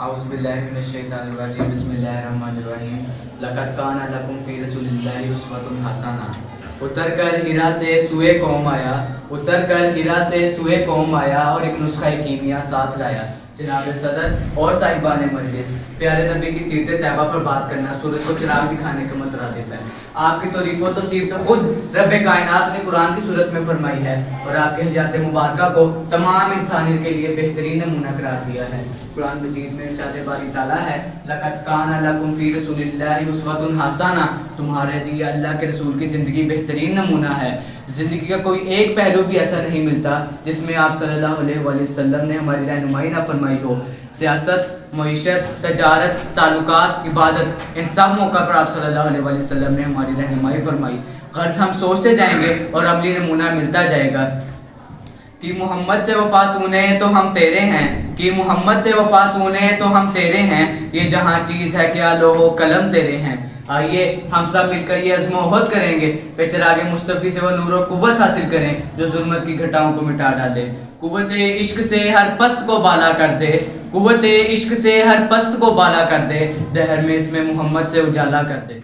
اعوذ باللہ من الشیطان الرجیم بسم اللہ الرحمن الرحیم لقد کان لکم فی رسول اللہ اسوۃ حسنہ۔ اتر کر ہیرا سے سوئے قوم آیا، اتر کر ہیرا سے سوئے قوم آیا اور ایک نسخہ کیمیا ساتھ لایا۔ جناب صدر اور صاحبان مجلس، پیارے نبی کی سیرت طیبہ پر بات کرنا سورج کو چراغ دکھانے کے مترادف ہے۔ آپ کی تعریف و توصیف تو خود رب کائنات نے قرآن کی صورت میں فرمائی ہے اور آپ کے حیات مبارکہ کو تمام انسانیت کے لیے بہترین نمونہ قرار دیا ہے۔ قرآن مجید میں ارشاد باری تعالیٰ ہے لقد کان لکم فی رسول اللہ اسوۃ حسنہ، تمہارے لیے اللہ کے رسول کی زندگی بہترین نمونہ ہے۔ زندگی کا کوئی ایک پہلو بھی ایسا نہیں ملتا جس میں آپ صلی اللہ علیہ وآلہ وسلم نے ہماری رہنمائی نہ فرمائی ہو۔ سیاست، معیشت، تجارت، تعلقات، عبادت، ان سب موقع پر آپ صلی اللہ علیہ وآلہ وسلم نے ہماری رہنمائی فرمائی۔ غرض ہم سوچتے جائیں گے اور عملی نمونہ ملتا جائے گا کہ محمد سے وفا تو نے تو ہم تیرے ہیں، کہ محمد سے وفا تو نے تو ہم تیرے ہیں، یہ جہاں چیز ہے کیا لوح و قلم تیرے ہیں۔ آئیے ہم سب مل کر یہ عزم و عہد کریں گے کہ چراغ مصطفی سے وہ نور و قوت حاصل کریں جو ظلمت کی گھٹاؤں کو مٹا ڈالے، قوت عشق سے ہر پست کو بالا کر دے، قوت عشق سے ہر پست کو بالا کر دے، دہر میں اس میں محمد سے اجالا کر دے۔